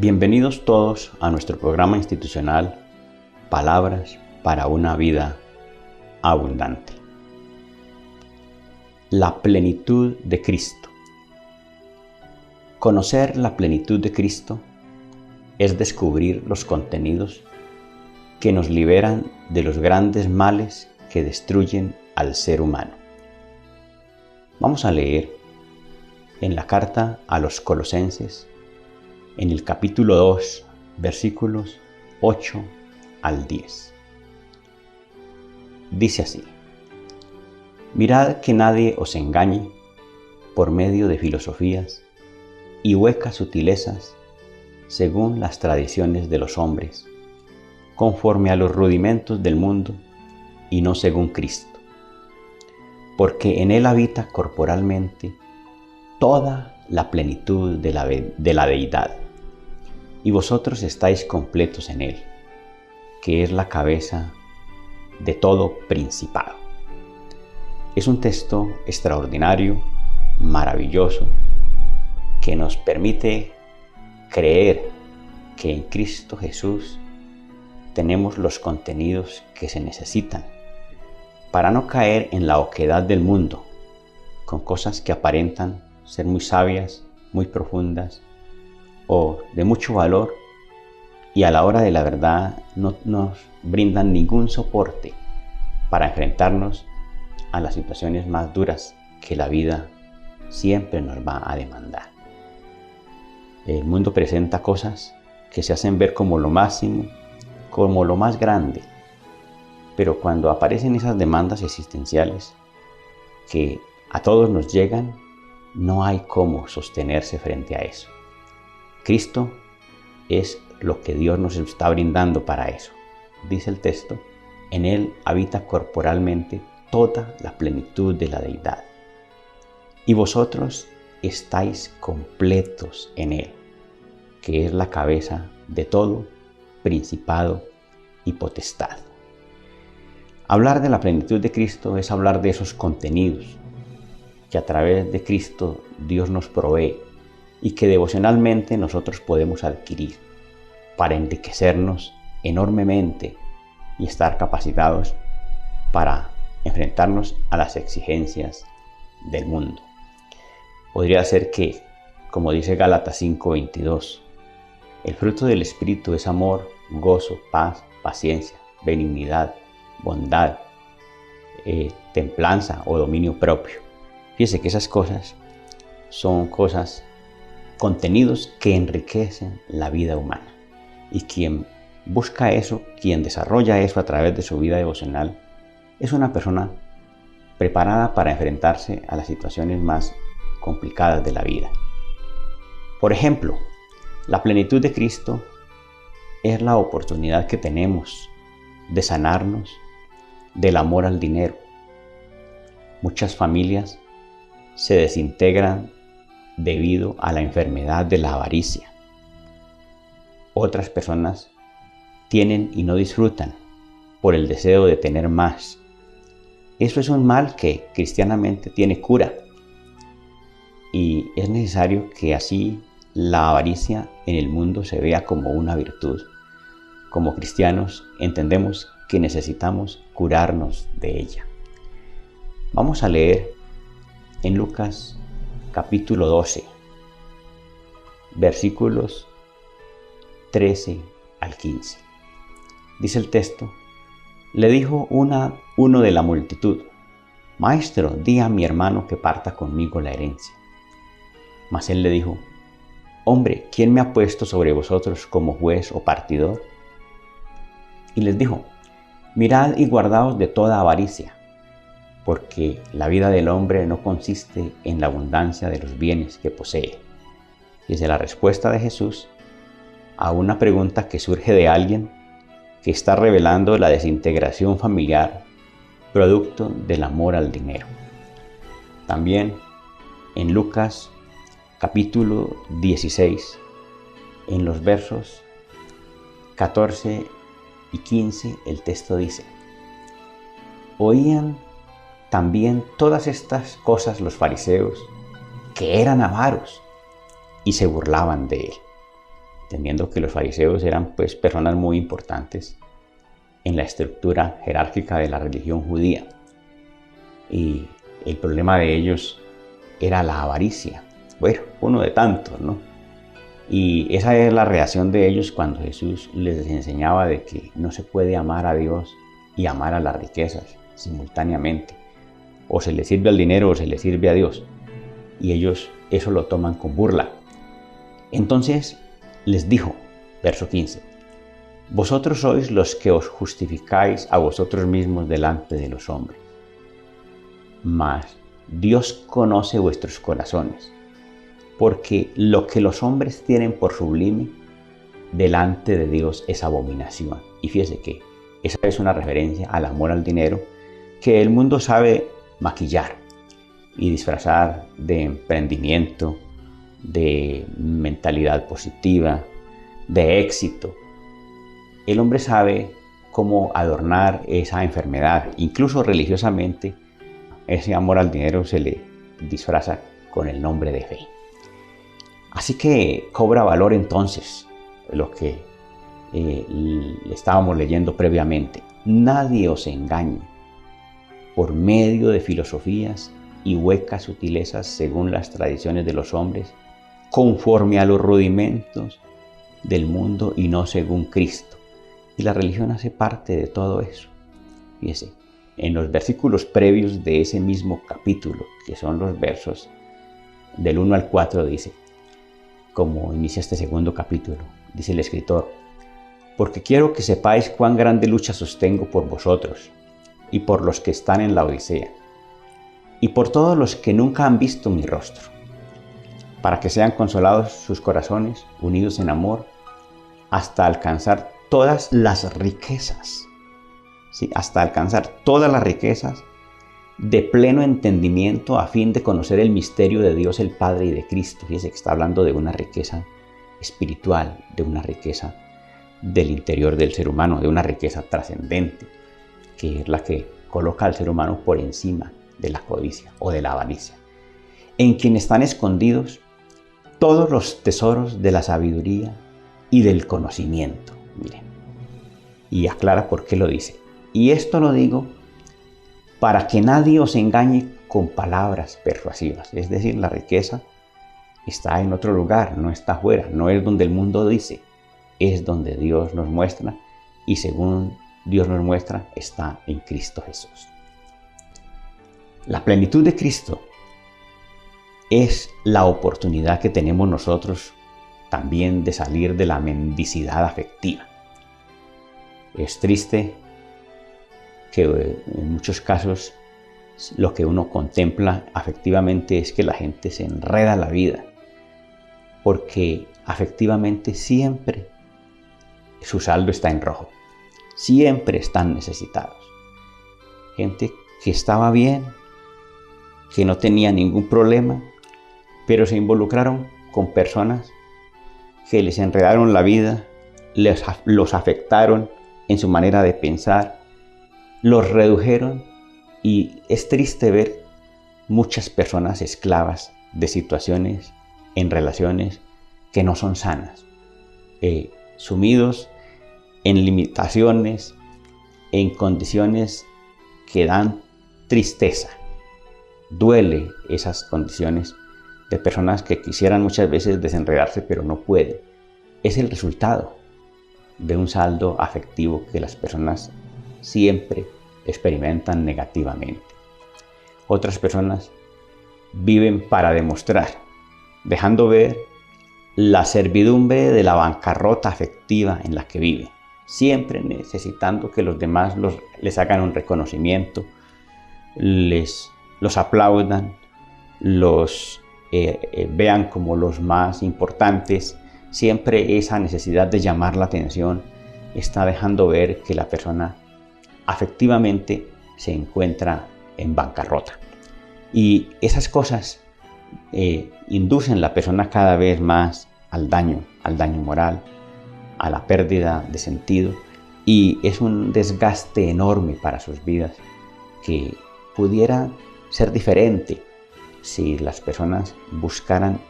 Bienvenidos todos a nuestro programa institucional Palabras para una vida abundante. La plenitud de Cristo. Conocer la plenitud de Cristo es descubrir los contenidos que nos liberan de los grandes males que destruyen al ser humano. Vamos a leer en la carta a los Colosenses, en el capítulo 2, versículos 8 al 10. Dice así: Mirad que nadie os engañe por medio de filosofías y huecas sutilezas según las tradiciones de los hombres, conforme a los rudimentos del mundo y no según Cristo, porque en Él habita corporalmente toda la plenitud de la deidad, y vosotros estáis completos en Él, que es la cabeza de todo principado. Es un texto extraordinario, maravilloso, que nos permite creer que en Cristo Jesús tenemos los contenidos que se necesitan para no caer en la oquedad del mundo, con cosas que aparentan ser muy sabias, muy profundas o de mucho valor, y a la hora de la verdad no nos brindan ningún soporte para enfrentarnos a las situaciones más duras que la vida siempre nos va a demandar. El mundo presenta cosas que se hacen ver como lo máximo, como lo más grande, pero cuando aparecen esas demandas existenciales que a todos nos llegan, no hay cómo sostenerse frente a eso. Cristo es lo que Dios nos está brindando para eso. Dice el texto: en Él habita corporalmente toda la plenitud de la deidad, y vosotros estáis completos en Él, que es la cabeza de todo principado y potestad. Hablar de la plenitud de Cristo es hablar de esos contenidos que a través de Cristo Dios nos provee y que devocionalmente nosotros podemos adquirir para enriquecernos enormemente y estar capacitados para enfrentarnos a las exigencias del mundo. Podría ser que, como dice Gálatas 5:22, el fruto del Espíritu es amor, gozo, paz, paciencia, benignidad, bondad, templanza o dominio propio. Fíjese que esas cosas son contenidos que enriquecen la vida humana. Y quien busca eso, quien desarrolla eso a través de su vida devocional, es una persona preparada para enfrentarse a las situaciones más complicadas de la vida. Por ejemplo, la plenitud de Cristo es la oportunidad que tenemos de sanarnos del amor al dinero. Muchas familias se desintegran debido a la enfermedad de la avaricia. Otras personas tienen y no disfrutan por el deseo de tener más. Eso es un mal que cristianamente tiene cura, y es necesario que así la avaricia en el mundo se vea como una virtud. Como cristianos entendemos que necesitamos curarnos de ella. Vamos a leer en Lucas capítulo 12, versículos 13 al 15. Dice el texto: Le dijo uno de la multitud: Maestro, di a mi hermano que parta conmigo la herencia. Mas él le dijo: Hombre, ¿quién me ha puesto sobre vosotros como juez o partidor? Y les dijo: Mirad y guardaos de toda avaricia, porque la vida del hombre no consiste en la abundancia de los bienes que posee. Y es la respuesta de Jesús a una pregunta que surge de alguien que está revelando la desintegración familiar producto del amor al dinero. También en Lucas capítulo 16, en los versos 14 y 15, el texto dice: Oían también todas estas cosas los fariseos, que eran avaros, y se burlaban de él. entendiendo que los fariseos eran pues personas muy importantes en la estructura jerárquica de la religión judía. Y el problema de ellos era la avaricia. Bueno, uno de tantos, ¿no? Y esa es la reacción de ellos cuando Jesús les enseñaba de que no se puede amar a Dios y amar a las riquezas simultáneamente. O se le sirve al dinero o se le sirve a Dios. Y ellos eso lo toman con burla. Entonces les dijo, verso 15, vosotros sois los que os justificáis a vosotros mismos delante de los hombres. Mas Dios conoce vuestros corazones, porque lo que los hombres tienen por sublime, delante de Dios es abominación. Y fíjese que esa es una referencia al amor al dinero que el mundo sabe maquillar y disfrazar de emprendimiento, de mentalidad positiva, de éxito. El hombre sabe cómo adornar esa enfermedad. Incluso religiosamente, ese amor al dinero se le disfraza con el nombre de fe. Así que cobra valor entonces lo que le estábamos leyendo previamente. Nadie os engañe por medio de filosofías y huecas sutilezas según las tradiciones de los hombres, conforme a los rudimentos del mundo y no según Cristo. Y la religión hace parte de todo eso. Fíjese, en los versículos previos de ese mismo capítulo, que son los versos del 1 al 4, dice, como inicia este segundo capítulo, dice el escritor, porque quiero que sepáis cuán grande lucha sostengo por vosotros y por los que están en la Odisea y por todos los que nunca han visto mi rostro, para que sean consolados sus corazones, unidos en amor, hasta alcanzar todas las riquezas, ¿sí? Hasta alcanzar todas las riquezas de pleno entendimiento a fin de conocer el misterio de Dios el Padre y de Cristo. Fíjese que está hablando de una riqueza espiritual, de una riqueza del interior del ser humano, de una riqueza trascendente, que es la que coloca al ser humano por encima de la codicia o de la avaricia, en quien están escondidos todos los tesoros de la sabiduría y del conocimiento. Miren, y aclara por qué lo dice. Y esto lo digo para que nadie os engañe con palabras persuasivas. Es decir, la riqueza está en otro lugar, no está afuera, no es donde el mundo dice, es donde Dios nos muestra, y según Dios nos muestra, está en Cristo Jesús. La plenitud de Cristo es la oportunidad que tenemos nosotros también de salir de la mendicidad afectiva. Es triste que en muchos casos lo que uno contempla afectivamente es que la gente se enreda la vida, porque afectivamente siempre su saldo está en rojo, siempre están necesitados. Gente que estaba bien, que no tenía ningún problema, pero se involucraron con personas que les enredaron la vida, los afectaron en su manera de pensar, los redujeron, y es triste ver muchas personas esclavas de situaciones en relaciones que no son sanas, sumidos en limitaciones, en condiciones que dan tristeza. Duele esas condiciones de personas que quisieran muchas veces desenredarse pero no pueden. Es el resultado de un saldo afectivo que las personas siempre experimentan negativamente. Otras personas viven para demostrar, dejando ver la servidumbre de la bancarrota afectiva en la que viven, siempre necesitando que los demás les hagan un reconocimiento, los aplaudan, los vean como los más importantes. Siempre esa necesidad de llamar la atención está dejando ver que la persona afectivamente se encuentra en bancarrota. Y esas cosas inducen a la persona cada vez más al daño moral, a la pérdida de sentido, y es un desgaste enorme para sus vidas que pudiera ser diferente si las personas buscaran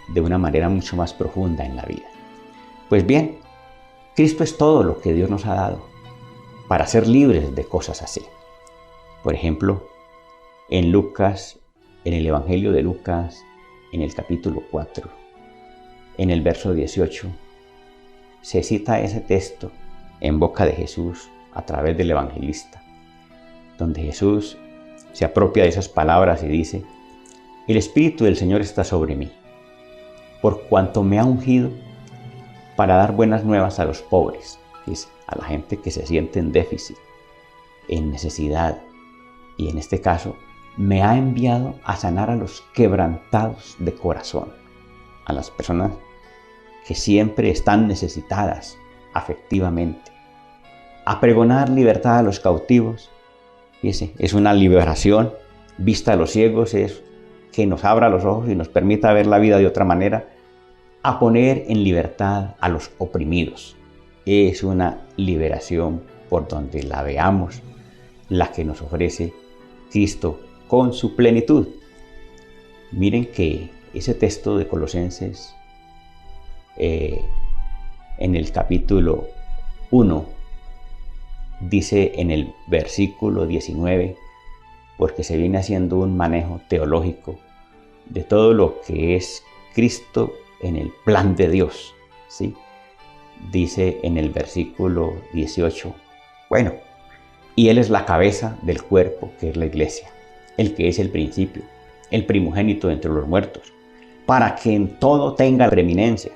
de una manera mucho más profunda en la vida. Pues bien, Cristo es todo lo que Dios nos ha dado para ser libres de cosas así. Por ejemplo, en Lucas, en el Evangelio de Lucas, en el capítulo 4, en el verso 18, se cita ese texto en boca de Jesús a través del evangelista, donde Jesús se apropia de esas palabras y dice: el Espíritu del Señor está sobre mí, por cuanto me ha ungido para dar buenas nuevas a los pobres, a la gente que se siente en déficit, en necesidad, y en este caso me ha enviado a sanar a los quebrantados de corazón, a las personas que siempre están necesitadas afectivamente, a pregonar libertad a los cautivos. Fíjese, es una liberación, vista a los ciegos, es que nos abra los ojos y nos permita ver la vida de otra manera, a poner en libertad a los oprimidos. Es una liberación por donde la veamos, la que nos ofrece Cristo con su plenitud. Miren que ese texto de Colosenses, en el capítulo 1, dice en el versículo 19, porque se viene haciendo un manejo teológico de todo lo que es Cristo en el plan de Dios, ¿sí? Dice en el versículo 18, bueno, y Él es la cabeza del cuerpo, que es la iglesia, el que es el principio, el primogénito entre los muertos, para que en todo tenga preeminencia,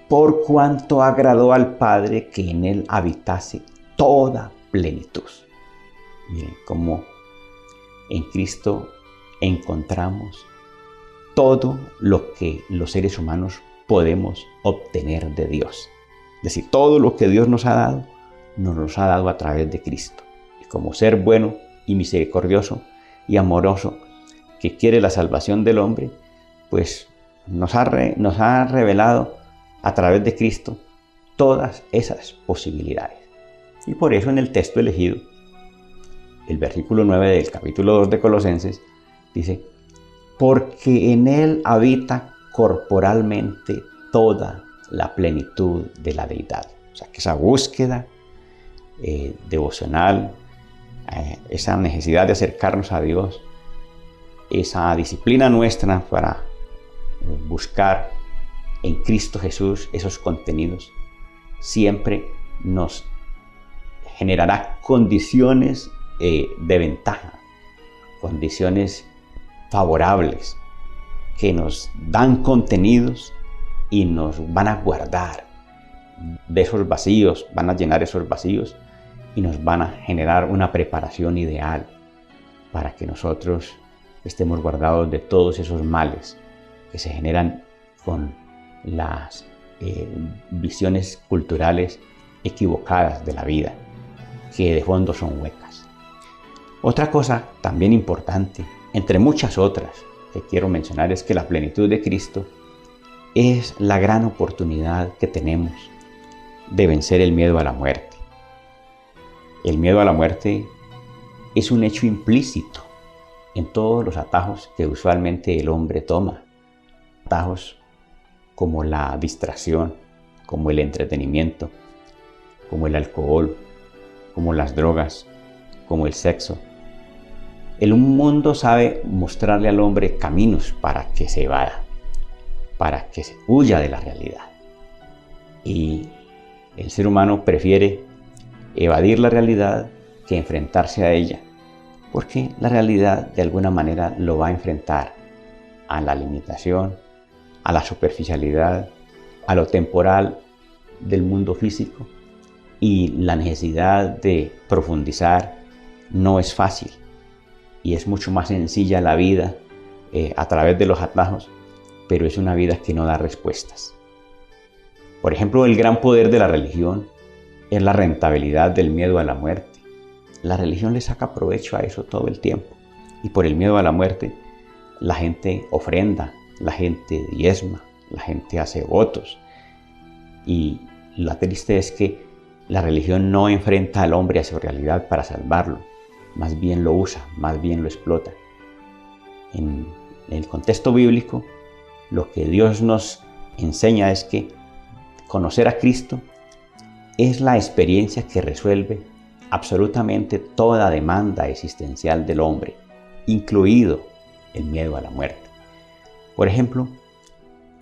por cuanto agradó al Padre que en Él habitase toda plenitud. Miren cómo en Cristo encontramos todo lo que los seres humanos podemos obtener de Dios. Es decir, todo lo que Dios nos ha dado, nos los ha dado a través de Cristo. Y como ser bueno y misericordioso y amoroso, que quiere la salvación del hombre, pues nos ha revelado a través de Cristo todas esas posibilidades. Y por eso en el texto elegido, el versículo 9 del capítulo 2 de Colosenses, dice: porque en Él habita corporalmente toda la plenitud de la deidad. O sea, que esa búsqueda devocional, esa necesidad de acercarnos a Dios, esa disciplina nuestra para buscar en Cristo Jesús esos contenidos, siempre nos generará condiciones de ventaja, condiciones favorables que nos dan contenidos y nos van a guardar de esos vacíos, van a llenar esos vacíos y nos van a generar una preparación ideal para que nosotros estemos guardados de todos esos males que se generan con las visiones culturales equivocadas de la vida, que de fondo son huecas. Otra cosa también importante, entre muchas otras que quiero mencionar, es que la plenitud de Cristo es la gran oportunidad que tenemos de vencer el miedo a la muerte. El miedo a la muerte es un hecho implícito en todos los atajos que usualmente el hombre toma. Atajos como la distracción, como el entretenimiento, como el alcohol, como las drogas, como el sexo. El mundo sabe mostrarle al hombre caminos para que se evada, para que se huya de la realidad. Y el ser humano prefiere evadir la realidad que enfrentarse a ella, porque la realidad de alguna manera lo va a enfrentar a la limitación, a la superficialidad, a lo temporal del mundo físico, y la necesidad de profundizar no es fácil, y es mucho más sencilla la vida a través de los atajos, pero es una vida que no da respuestas. Por ejemplo, el gran poder de la religión es la rentabilidad del miedo a la muerte. La religión le saca provecho a eso todo el tiempo, y por el miedo a la muerte la gente ofrenda, la gente diezma, la gente hace votos, y lo triste es que la religión no enfrenta al hombre a su realidad para salvarlo, más bien lo usa, más bien lo explota. En el contexto bíblico, lo que Dios nos enseña es que conocer a Cristo es la experiencia que resuelve absolutamente toda demanda existencial del hombre, incluido el miedo a la muerte. Por ejemplo,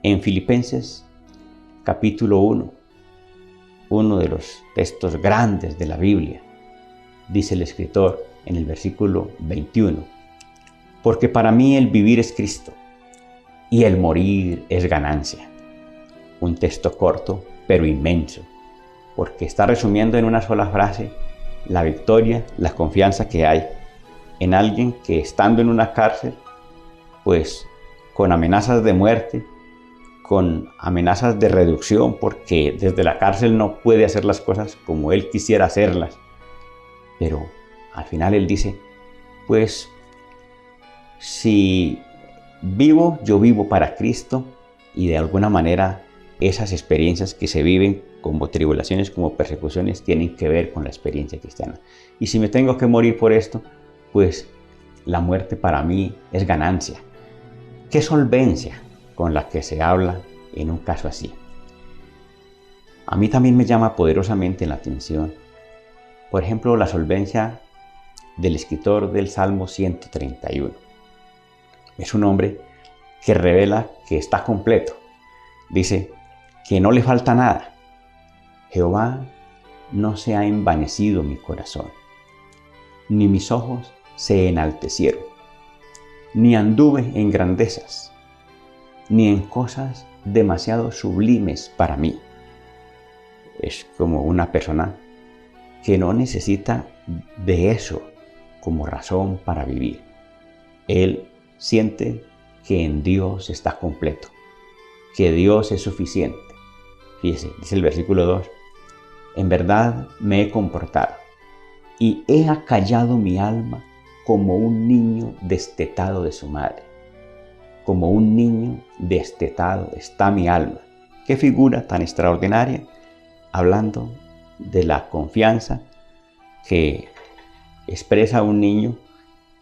en Filipenses capítulo 1, uno de los textos grandes de la Biblia, dice el escritor en el versículo 21, porque para mí el vivir es Cristo y el morir es ganancia. Un texto corto pero inmenso, porque está resumiendo en una sola frase la victoria, la confianza que hay en alguien que estando en una cárcel, pues con amenazas de muerte, con amenazas de reducción, porque desde la cárcel no puede hacer las cosas como él quisiera hacerlas. Pero al final él dice, pues si vivo, yo vivo para Cristo, y de alguna manera esas experiencias que se viven como tribulaciones, como persecuciones, tienen que ver con la experiencia cristiana. Y si me tengo que morir por esto, pues la muerte para mí es ganancia. ¿Qué solvencia con la que se habla en un caso así? A mí también me llama poderosamente la atención, por ejemplo, la solvencia del escritor del Salmo 131. Es un hombre que revela que está completo. Dice que no le falta nada. Jehová, no se ha envanecido mi corazón, ni mis ojos se enaltecieron, ni anduve en grandezas, ni en cosas demasiado sublimes para mí. Es como una persona que no necesita de eso como razón para vivir. Él siente que en Dios está completo, que Dios es suficiente. Fíjese, dice el versículo 2, en verdad me he comportado y he acallado mi alma como un niño destetado de su madre. Como un niño destetado está mi alma. Qué figura tan extraordinaria, hablando de la confianza que expresa un niño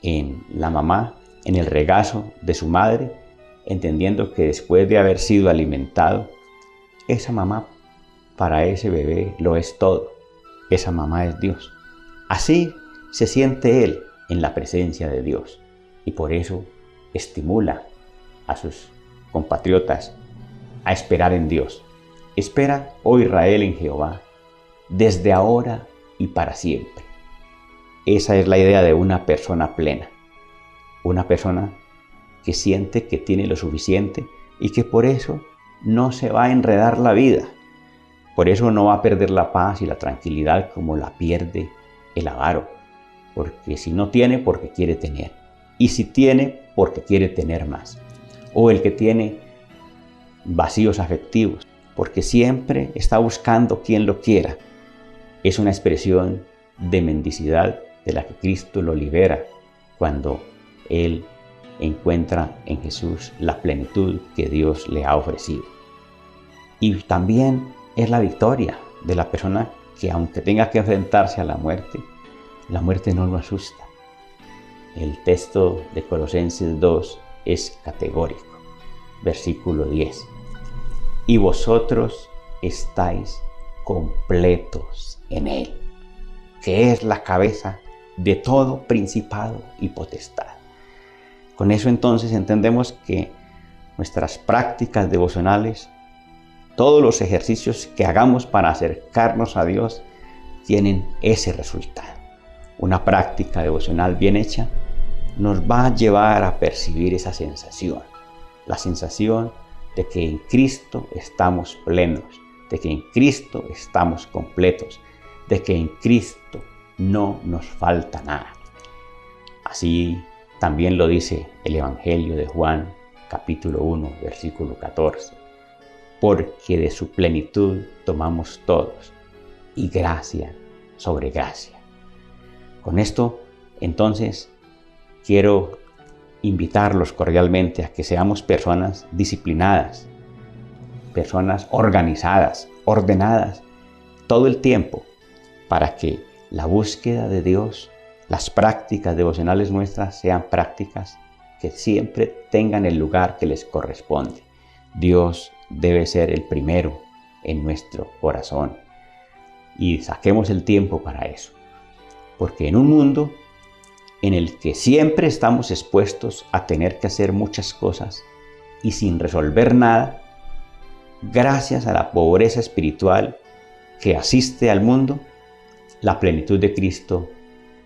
en la mamá, en el regazo de su madre, entendiendo que después de haber sido alimentado, esa mamá para ese bebé lo es todo. Esa mamá es Dios. Así se siente él en la presencia de Dios, y por eso estimula a sus compatriotas a esperar en Dios. Espera, oh Israel, en Jehová, desde ahora y para siempre. Esa es la idea de una persona plena. Una persona que siente que tiene lo suficiente y que por eso no se va a enredar la vida. Por eso no va a perder la paz y la tranquilidad como la pierde el avaro. Porque si no tiene, porque quiere tener. Y si tiene, porque quiere tener más. O el que tiene vacíos afectivos, porque siempre está buscando quien lo quiera. Es una expresión de mendicidad de la que Cristo lo libera cuando él encuentra en Jesús la plenitud que Dios le ha ofrecido. Y también es la victoria de la persona que, aunque tenga que enfrentarse a la muerte no lo asusta. El texto de Colosenses 2 es categórico. Versículo 10. Y vosotros estáis completos en Él, que es la cabeza de todo principado y potestad. Con eso entonces entendemos que nuestras prácticas devocionales, todos los ejercicios que hagamos para acercarnos a Dios, tienen ese resultado. Una práctica devocional bien hecha nos va a llevar a percibir esa sensación, la sensación de que en Cristo estamos plenos, de que en Cristo estamos completos, de que en Cristo no nos falta nada. Así también lo dice el Evangelio de Juan, capítulo 1, versículo 14. Porque de su plenitud tomamos todos, y gracia sobre gracia. Con esto, entonces, quiero invitarlos cordialmente a que seamos personas disciplinadas, personas organizadas, ordenadas, todo el tiempo, para que la búsqueda de Dios, las prácticas devocionales nuestras sean prácticas que siempre tengan el lugar que les corresponde. Dios debe ser el primero en nuestro corazón. Y saquemos el tiempo para eso. Porque en un mundo en el que siempre estamos expuestos a tener que hacer muchas cosas y sin resolver nada, gracias a la pobreza espiritual que asiste al mundo, la plenitud de Cristo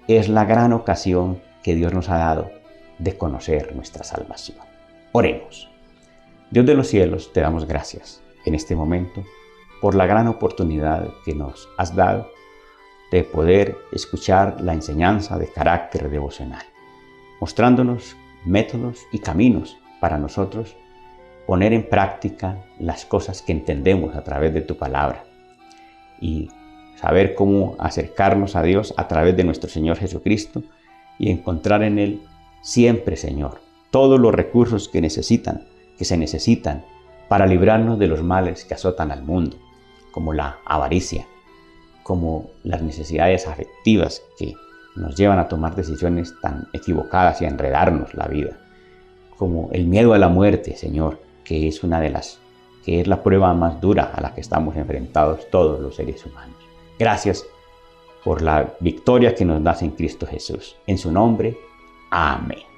es la gran ocasión que Dios nos ha dado de conocer nuestra salvación. Oremos. Dios de los cielos, te damos gracias en este momento por la gran oportunidad que nos has dado de poder escuchar la enseñanza de carácter devocional, mostrándonos métodos y caminos para nosotros poner en práctica las cosas que entendemos a través de tu palabra y saber cómo acercarnos a Dios a través de nuestro Señor Jesucristo y encontrar en Él siempre, Señor, todos los recursos que se necesitan para librarnos de los males que azotan al mundo, como la avaricia, como las necesidades afectivas que nos llevan a tomar decisiones tan equivocadas y a enredarnos la vida, como el miedo a la muerte, Señor, que es la prueba más dura a la que estamos enfrentados todos los seres humanos. Gracias por la victoria que nos das en Cristo Jesús. En su nombre, amén.